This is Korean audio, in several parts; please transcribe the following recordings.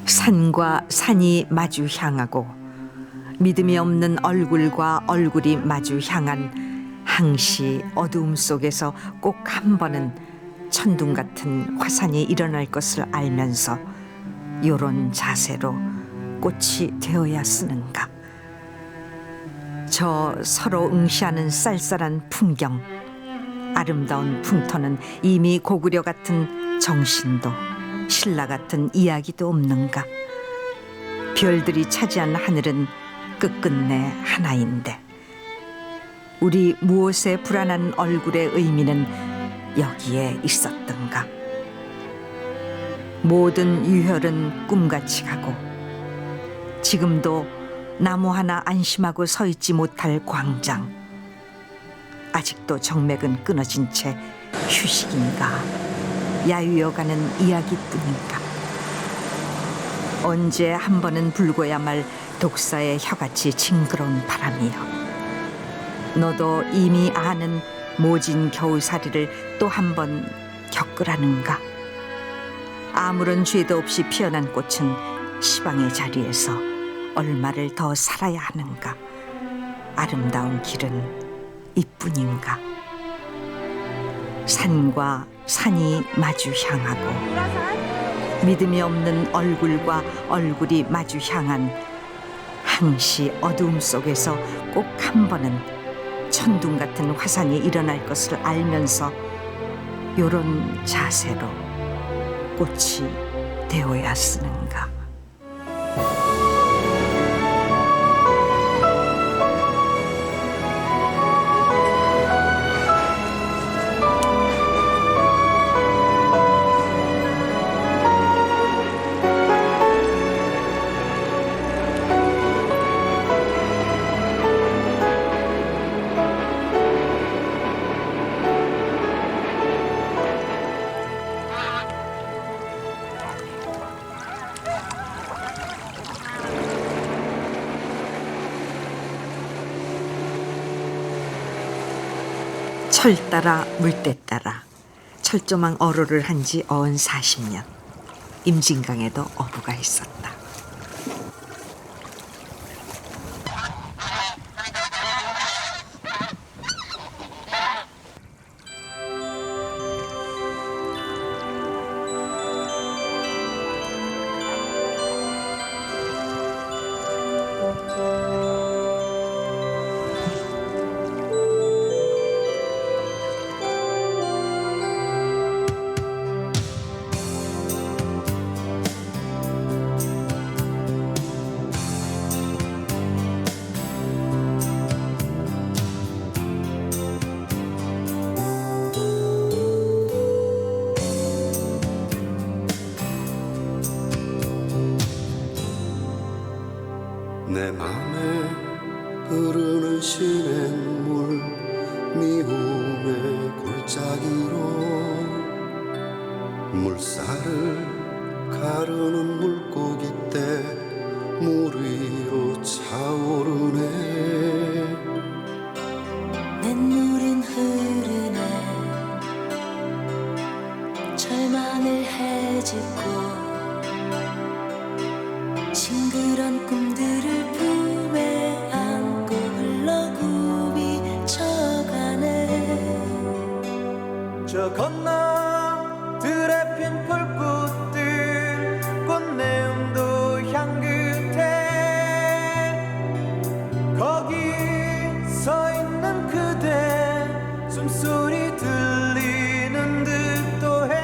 산과 산이 마주 향하고 믿음이 없는 얼굴과 얼굴이 마주 향한 항시 어두움 속에서 꼭 한 번은 천둥 같은 화산이 일어날 것을 알면서 요런 자세로 꽃이 되어야 쓰는가. 저 서로 응시하는 쌀쌀한 풍경, 아름다운 풍터는 이미 고구려 같은 정신도 신라 같은 이야기도 없는가. 별들이 차지한 하늘은 끝끝내 하나인데 우리 무엇의 불안한 얼굴의 의미는 여기에 있었던가. 모든 유혈은 꿈같이 가고 지금도 나무 하나 안심하고 서 있지 못할 광장. 아직도 정맥은 끊어진 채 휴식인가 야유어가는 이야기뿐인가. 언제 한 번은 불고야 말 독사의 혀같이 징그러운 바람이여, 너도 이미 아는 모진 겨우살이를 또 한 번 겪으라는가. 아무런 죄도 없이 피어난 꽃은 시방의 자리에서 얼마를 더 살아야 하는가. 아름다운 길은 이뿐인가. 산과 산이 마주 향하고 믿음이 없는 얼굴과 얼굴이 마주 향한 항시 어두움 속에서 꼭 한 번은 천둥 같은 화산이 일어날 것을 알면서 요런 자세로 꽃이 되어야 쓰는가. 철 따라 물때 따라 철조망 어로를 한 지 어언 40년. 임진강에도 어부가 있었다. 내 맘에 흐르는 시냇물 미움의 골짜기로 물살을 가르는 물고기 때 물 위로 차오르네. 냇물은 흐르네. 절망을 헤집고 싱그런 꿈들을 품에 안고 흘러굽이 쳐가네. 저 건너들에 핀 풀꽃들 꽃내음도 향긋해. 거기 서 있는 그대 숨소리 들리는 듯도 해.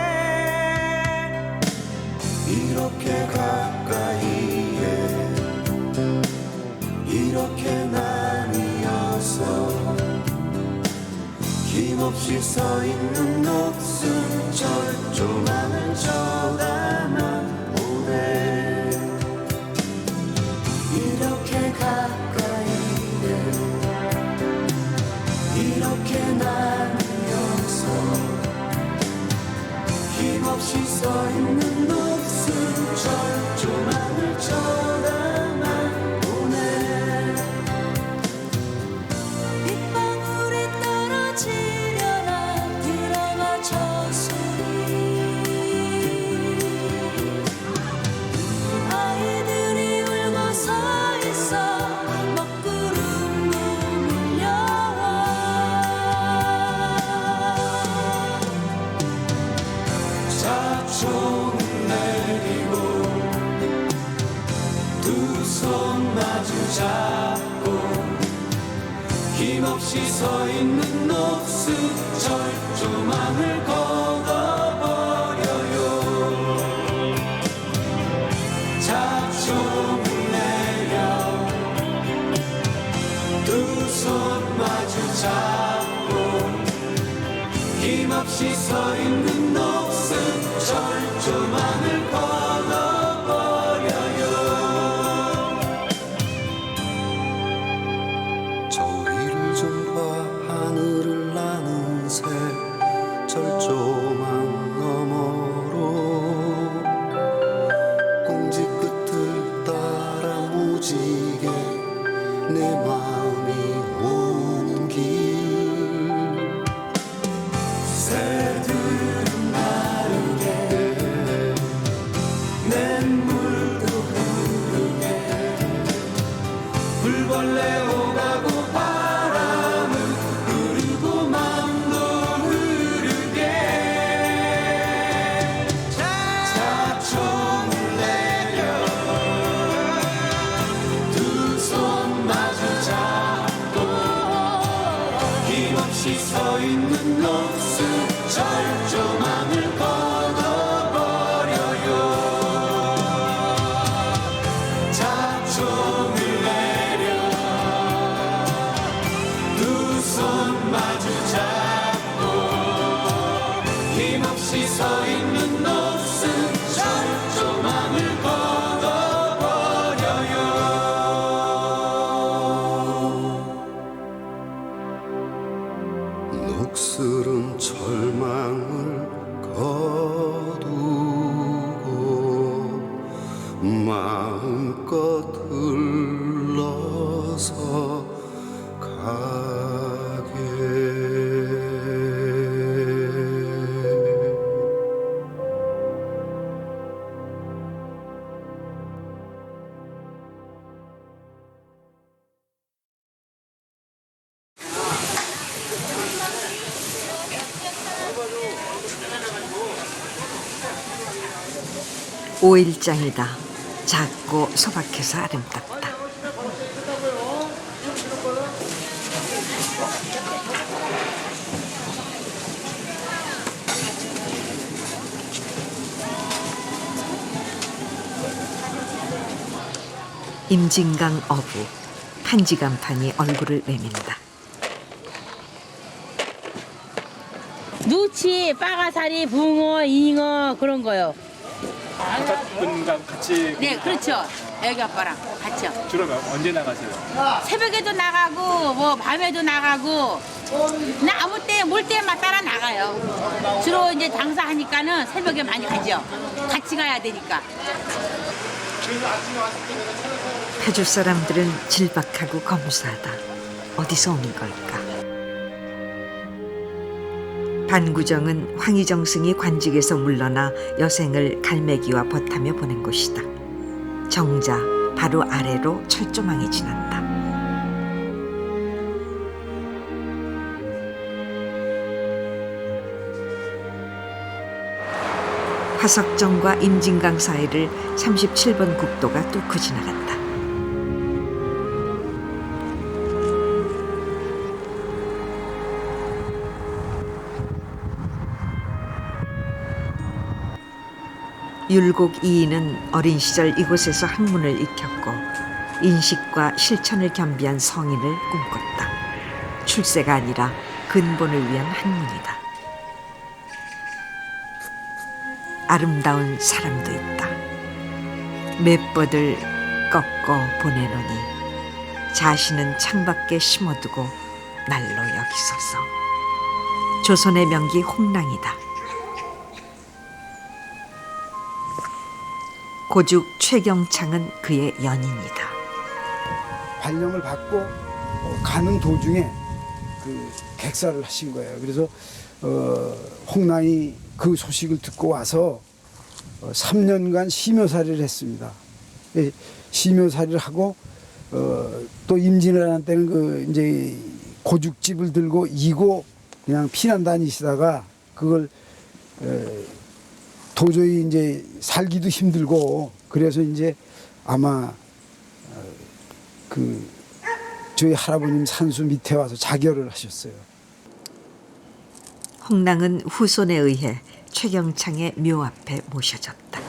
이렇게 가까이에 이렇게 나뉘어서 힘없이 서 있는 녹슨 철조망을 쳐다만 보네. 이렇게 가까이에 이렇게 나뉘어서 힘없이 서 있는 녹슨 철조망을 쳐다만 보네. 빗방울이 떨어지려나 드라마 저 소리. 아 자총 내리고 두 손 마주 잡고 힘없이 서 있는 녹슨 철조망을 걷어버려요. 자총을 내려 두 손 마주 잡고 힘없이 서 있는 녹슨 철조망을 걷어버려요. 저 위를 좀 봐 하늘을 나는 새 철조망 너머로 공지 끝을 따라 무지개 내 마음이 오는 길 새들은 다르게 냇물도 흐르게 불벌레 오가고 바람은 흐르고 맘도 흐르게 자총을 내려 두 손 마주 잡고 힘없이 서 있는 녹슨 철조망을 걷어버려요. 자총을 내려 두 손 마주 잡고 힘없이 서 있는 녹슨 철조망을 걷어버려요. 녹슬은 철망을 거두고 마음껏 흘러서 가게 오일장이다. 작고 소박해서 아름답다. 임진강 어부 한지간판이 얼굴을 내민다. 누치, 빠가사리, 붕어, 잉어 그런 거요. 가족분과 같이 네, 그렇죠. 애기 아빠랑 같이요. 주로 언제 나가세요? 새벽에도 나가고 뭐 밤에도 나가고 나 아무 때 몰 때만 따라 나가요. 주로 이제 장사하니까는 새벽에 많이 가죠. 같이 가야 되니까. 파주 사람들은 질박하고 검소하다. 어디서 오는 걸까? 반구정은 황희정승이 관직에서 물러나 여생을 갈매기와 벗하며 보낸 곳이다. 정자 바로 아래로 철조망이 지난다. 화석정과 임진강 사이를 37번 국도가 뚫고 지나간다. 율곡 이인은 어린 시절 이곳에서 학문을 익혔고 인식과 실천을 겸비한 성인을 꿈꿨다. 출세가 아니라 근본을 위한 학문이다. 아름다운 사람도 있다. 맷뻗을 꺾어 보내노니 자신은 창밖에 심어두고 날로 여기 서서. 조선의 명기 홍랑이다. 고죽 최경창은 그의 연인이다. 발령을 받고 가는 도중에 그 객사를 하신 거예요. 그래서 홍랑이 그 소식을 듣고 와서 3년간 심여살이를 했습니다. 심여살이를 하고 또 임진왜란 때는 그 이제 고죽집을 들고 이고 그냥 피난 다니시다가 그걸 도저히 이제 살기도 힘들고 그래서 이제 아마 그 저희 할아버님 산수 밑에 와서 자결을 하셨어요. 홍랑은 후손에 의해 최경창의 묘 앞에 모셔졌다.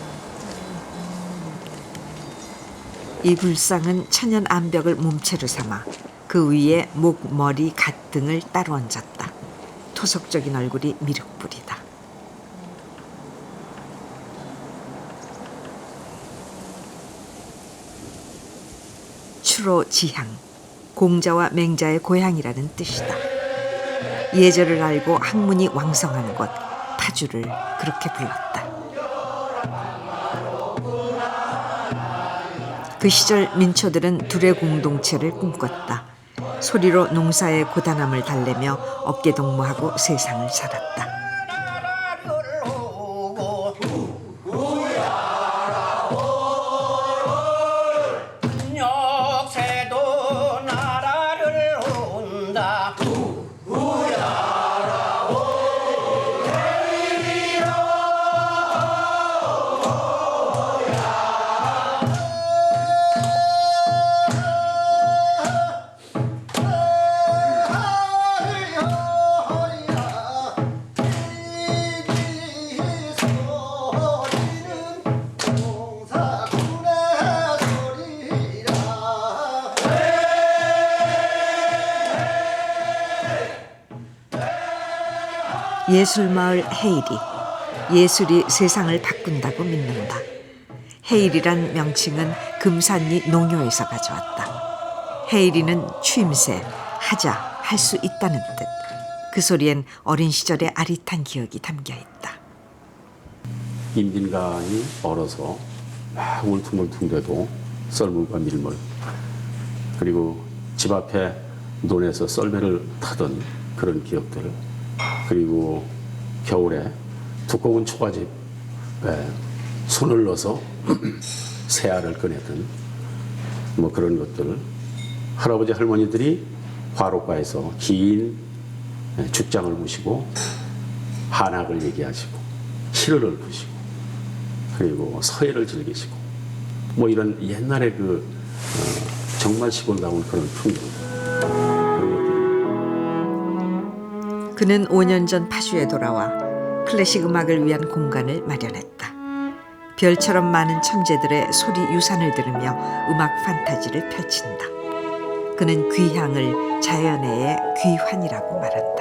이 불상은 천연 암벽을 몸체로 삼아 그 위에 목, 머리, 갓 등을 따로 얹었다. 토속적인 얼굴이 미륵불이다. 추로지향, 공자와 맹자의 고향이라는 뜻이다. 예절을 알고 학문이 왕성한 곳 파주를 그렇게 불렀다. 그 시절 민초들은 둘의 공동체를 꿈꿨다. 소리로 농사의 고단함을 달래며 어깨동무하고 세상을 살았다. 역세도 나라를 온다. 예술마을 헤일이, 예술이 세상을 바꾼다고 믿는다. 헤일이란 명칭은 금산리 농요에서 가져왔다. 헤일이는 추임새, 하자, 할 수 있다는 뜻. 그 소리엔 어린 시절의 아릿한 기억이 담겨있다. 임진강이 얼어서 막 울퉁불퉁대도 썰물과 밀물, 그리고 집 앞에 논에서 썰매를 타던 그런 기억들, 그리고 겨울에 두꺼운 초가집에 손을 넣어서 새알을 꺼내던 뭐 그런 것들, 할아버지 할머니들이 화로가에서 긴 죽장을 무시고 한학을 얘기하시고 시를 읊으시고 그리고 서예를 즐기시고 뭐 이런 옛날에 그 정말 시골다운 그런 풍경, 그는 5년 전 파주에 돌아와 클래식 음악을 위한 공간을 마련했다. 별처럼 많은 천재들의 소리 유산을 들으며 음악 판타지를 펼친다. 그는 귀향을 자연의 귀환이라고 말한다.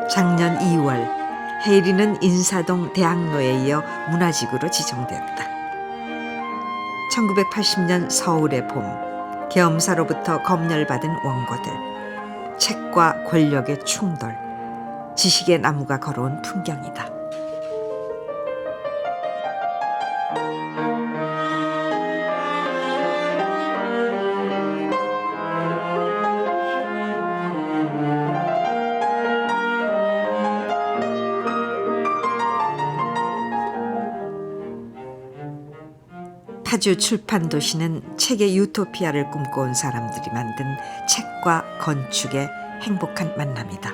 작년 2월 헤일이는 인사동 대학로에 이어 문화지구로 지정되었다. 1980년 서울의 봄, 계엄사로부터 검열받은 원고들, 책과 권력의 충돌, 지식의 나무가 걸어온 풍경이다. 파주 출판도시는 책의 유토피아를 꿈꿔온 사람들이 만든 책과 건축의 행복한 만남이다.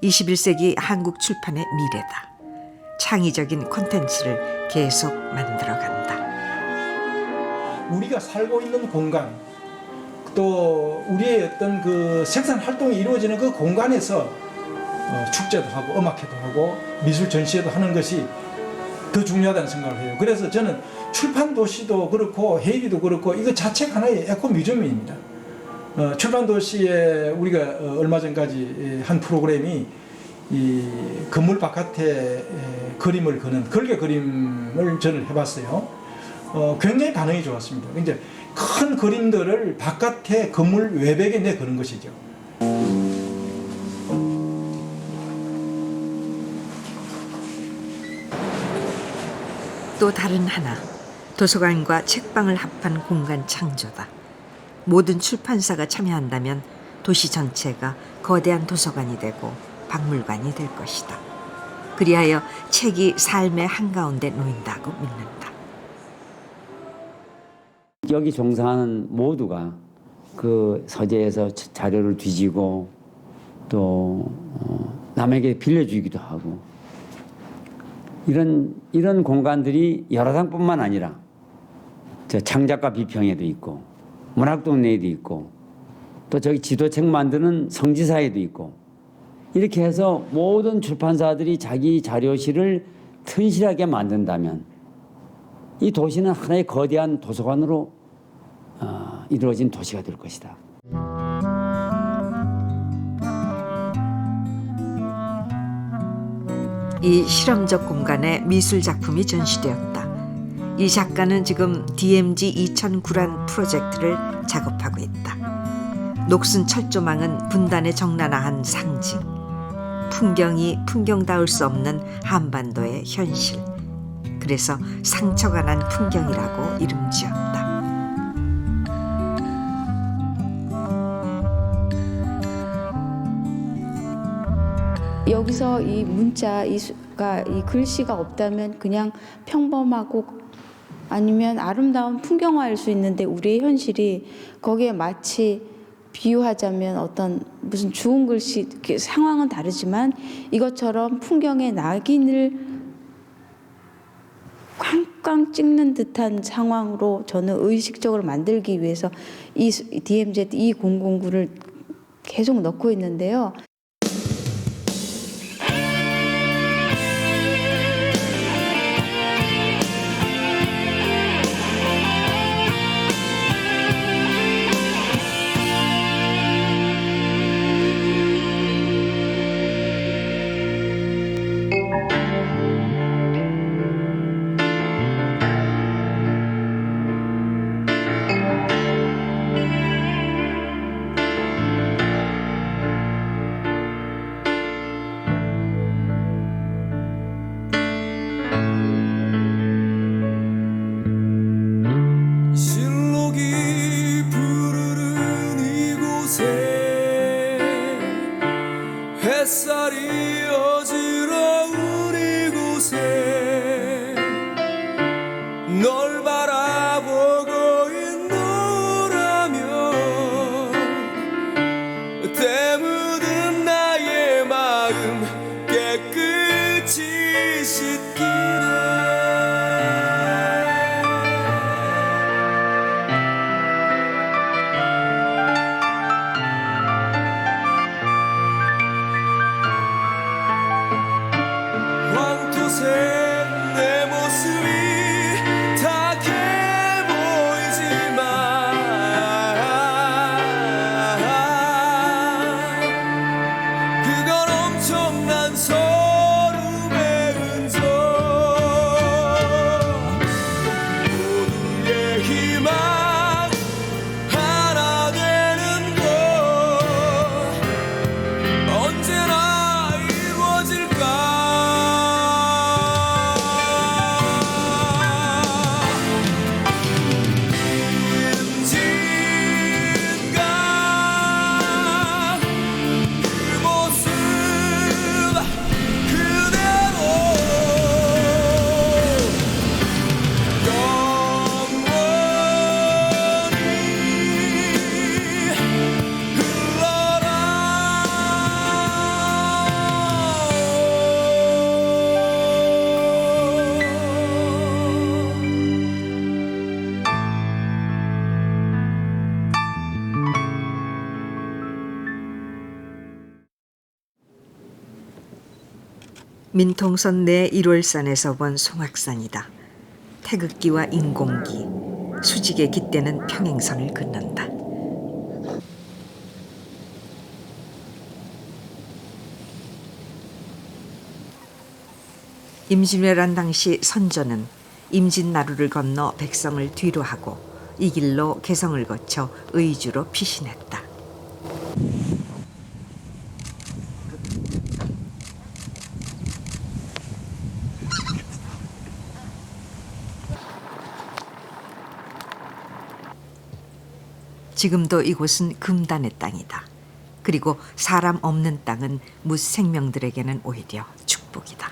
21세기 한국 출판의 미래다. 창의적인 콘텐츠를 계속 만들어간다. 우리가 살고 있는 공간, 또 우리의 어떤 그 생산 활동이 이루어지는 그 공간에서 축제도 하고 음악회도 하고 미술 전시회도 하는 것이 더 중요하다는 생각을 해요. 그래서 저는 출판 도시도 그렇고 헤일이도 그렇고 이거 자체가 하나의 에코 뮤지엄입니다. 출판 도시에 우리가 얼마 전까지 한 프로그램이 이 건물 바깥에 그림을 그는 걸개 그림을 저는 해봤어요. 굉장히 반응이 좋았습니다. 이제 큰 그림들을 바깥에 건물 외벽에 내 그는 것이죠. 또 다른 하나, 도서관과 책방을 합한 공간 창조다. 모든 출판사가 참여한다면 도시 전체가 거대한 도서관이 되고 박물관이 될 것이다. 그리하여 책이 삶의 한가운데 놓인다고 믿는다. 여기 종사하는 모두가 그 서재에서 자료를 뒤지고 또 남에게 빌려주기도 하고 이런 공간들이 열화상뿐만 아니라 저 창작가 비평에도 있고 문학동네에도 있고 또 저기 지도책 만드는 성지사에도 있고 이렇게 해서 모든 출판사들이 자기 자료실을 튼실하게 만든다면 이 도시는 하나의 거대한 도서관으로 이루어진 도시가 될 것이다. 이 실험적 공간에 미술 작품이 전시되었다. 이 작가는 지금 DMZ 2009란 프로젝트를 작업하고 있다. 녹슨 철조망은 분단의 적나라한 상징. 풍경이 풍경다울 수 없는 한반도의 현실. 그래서 상처가 난 풍경이라고 이름 지었다. 여기서 이 문자, 이 글씨가 없다면 그냥 평범하고 아니면 아름다운 풍경화일 수 있는데 우리의 현실이 거기에 마치 비유하자면 어떤 무슨 주운 글씨, 상황은 다르지만 이것처럼 풍경의 낙인을 꽝꽝 찍는 듯한 상황으로 저는 의식적으로 만들기 위해서 이 DMZ 2009를 계속 넣고 있는데요. 실록이 부르는 이곳에 햇살이 어지러운 이곳에 널 바라보고 있노라면 때묻은 나의 마음 깨끗이 씻기네. 황토색 내 모습이 다해 보이지만 그건 엄청난 서름의 흔적. 모두의 희망 하나 되는 것 언제나 이루어질까. 그 모습 그대로 영원히 흘러라. 민통선 내 일월산에서 본 송악산이다. 태극기와 인공기, 수직에 깃대는 평행선을 긋는다. 임진왜란 당시 선조는 임진나루를 건너 백성을 뒤로 하고 이 길로 개성을 거쳐 의주로 피신했다. 지금도 이곳은 금단의 땅이다. 그리고 사람 없는 땅은 무생명들에게는 오히려 축복이다.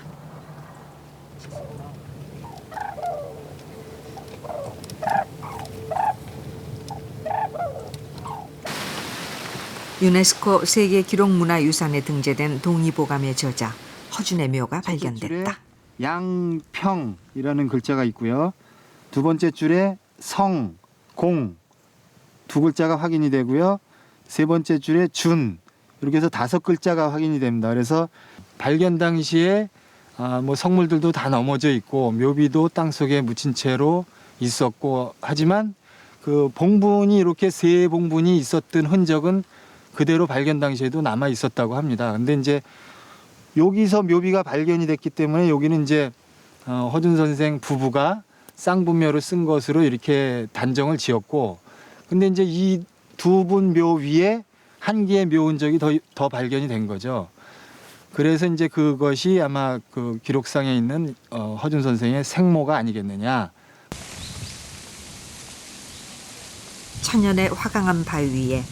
유네스코 세계 기록문화유산에 등재된 동의보감의 저자 허준의 묘가 발견됐다. 양평이라는 글자가 있고요. 두 번째 줄에 성, 공 두 글자가 확인이 되고요. 세 번째 줄에 준 이렇게 해서 5글자가 확인이 됩니다. 그래서 발견 당시에 뭐 성물들도 다 넘어져 있고 묘비도 땅속에 묻힌 채로 있었고 하지만 그 봉분이 이렇게 세 봉분이 있었던 흔적은 그대로 발견 당시에도 남아 있었다고 합니다. 근데 이제 여기서 묘비가 발견이 됐기 때문에 여기는 이제 허준 선생 부부가 쌍분묘를 쓴 것으로 이렇게 단정을 지었고, 근데 이제 이 두 분 묘 위에 한 개의 묘 흔적이 더 발견이 된 거죠. 그래서 이제 그것이 아마 그 기록상에 있는 허준 선생의 생모가 아니겠느냐. 천연의 화강암 바위에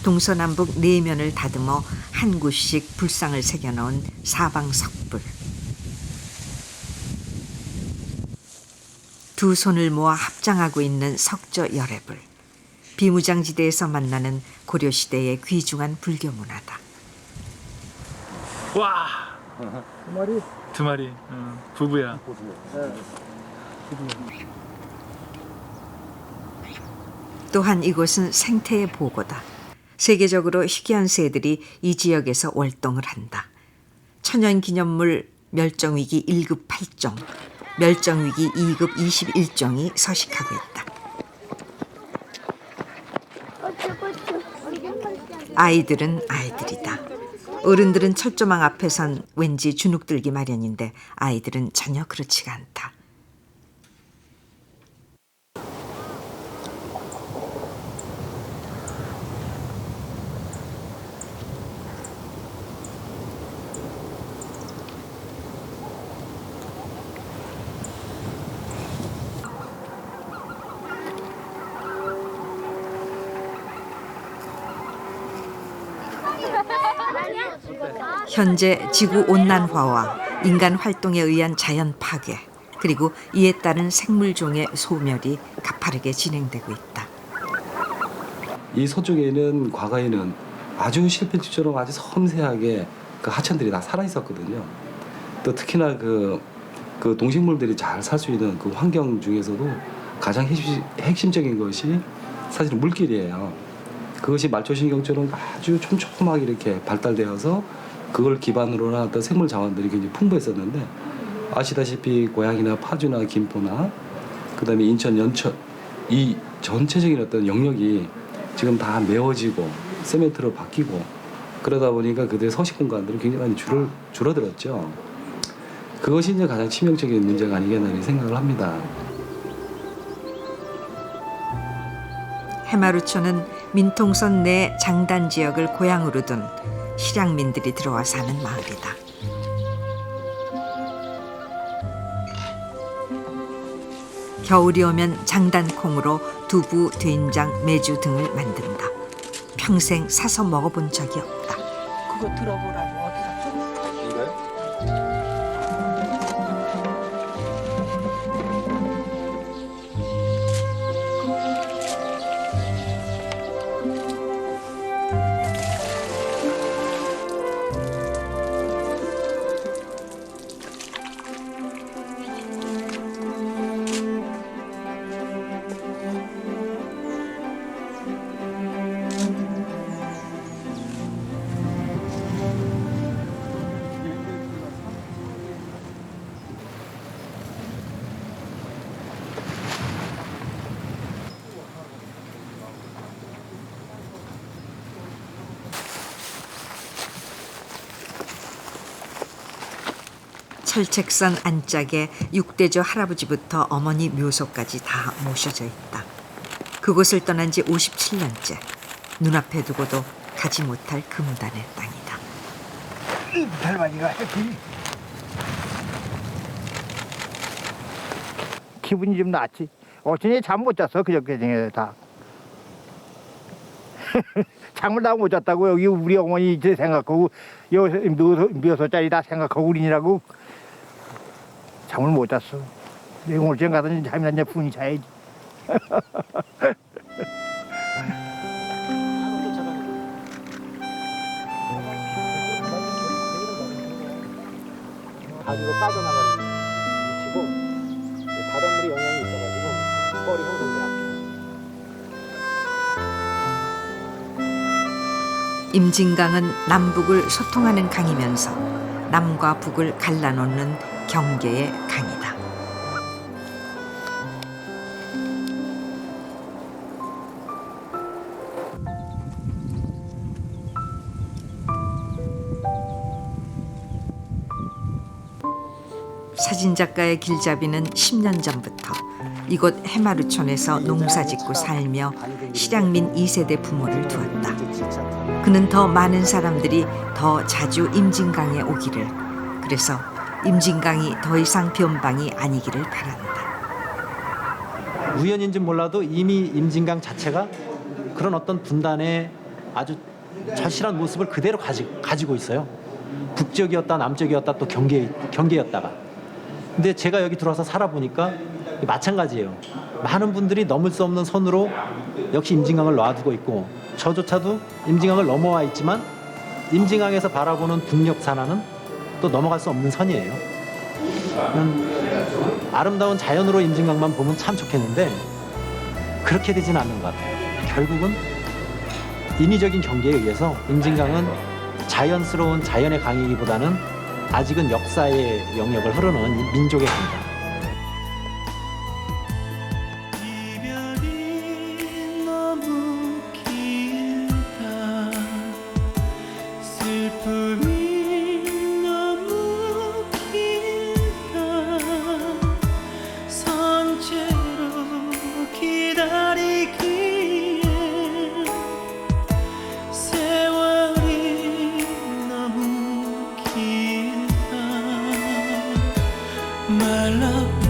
동서남북 4면을 다듬어 한 구씩 불상을 새겨놓은 사방석불. 두 손을 모아 합장하고 있는 석조 열애불. 비무장지대에서 만나는 고려시대의 귀중한 불교 문화다. 와! 두 마리. 부부야. 또한 이곳은 생태의 보고다. 세계적으로 희귀한 새들이 이 지역에서 월동을 한다. 천연기념물 멸종위기 1급 8종, 멸종위기 2급 21종이 서식하고 있다. 아이들은 아이들이다. 어른들은 철조망 앞에선 왠지 주눅들기 마련인데 아이들은 전혀 그렇지가 않다. 현재 지구온난화와 인간 활동에 의한 자연 파괴, 그리고 이에 따른 생물종의 소멸이 가파르게 진행되고 있다. 이 서쪽에는 과거에는 아주 실패집처럼 아주 섬세하게 그 하천들이 다 살아 있었거든요. 또 특히나 그 동식물들이 잘 살 수 있는 그 환경 중에서도 가장 핵심적인 것이 사실 물길이에요. 그것이 말초신경처럼 아주 촘촘하게 이렇게 발달되어서 그걸 기반으로 한 어떤 생물 자원들이 굉장히 풍부했었는데, 아시다시피 고양이나 파주나 김포나 그다음에 인천, 연천 이 전체적인 어떤 영역이 지금 다 메워지고 세멘트로 바뀌고 그러다 보니까 그들의 서식 공간들이 굉장히 많이 줄어들었죠. 그것이 이제 가장 치명적인 문제가 아니겠나 생각을 합니다. 해마루초는 민통선 내 장단 지역을 고향으로 둔 실향민들이 들어와 사는 마을이다. 겨울이 오면 장단콩으로 두부, 된장, 메주 등을 만든다. 평생 사서 먹어본 적이 없다. 그거 들어보라고 어디 샀어? 이거요? 철책선 안짝에 육대조 할아버지부터 어머니 묘소까지 다 모셔져 있다. 그곳을 떠난 지 57년째. 눈앞에 두고도 가지 못할 금단의 땅이다. 할머니가 기분이 좀 낫지. 어쩐지 잠 못 잤어 그저께 중에 다. 잠을 다 못 잤다고. 여기 우리 어머니 이제 생각하고 여기서 묘소짜리 다 생각하고 우리니라고 잠을 못 잤어. 내가 오늘 가더니 잠이 났냐 분이 자야지. 가지로 빠져나가는 위치고 바닷물의 영향이 있어가지고 뻘이 형성돼. 임진강은 남북을 소통하는 강이면서 남과 북을 갈라놓는 경계의 강이다. 사진작가의 길잡이는 10년 전부터 이곳 해마루촌에서 농사짓고 살며 실향민 2세대 부모를 두었다. 그는 더 많은 사람들이 더 자주 임진강에 오기를, 그래서 임진강이 더 이상 변방이 아니기를 바란다. 우연인지 몰라도 이미 임진강 자체가 그런 어떤 분단의 아주 절실한 모습을 그대로 가지고 있어요. 북쪽이었다 남쪽이었다 또 경계였다가. 근데 제가 여기 들어와서 살아보니까 마찬가지예요. 많은 분들이 넘을 수 없는 선으로 역시 임진강을 놔두고 있고, 저조차도 임진강을 넘어와 있지만 임진강에서 바라보는 북녘 산하는 또 넘어갈 수 없는 선이에요. 아름다운 자연으로 임진강만 보면 참 좋겠는데 그렇게 되지는 않는 것 같아요. 결국은 인위적인 경계에 의해서 임진강은 자연스러운 자연의 강이기보다는 아직은 역사의 영역을 흐르는 민족의 강이다. My love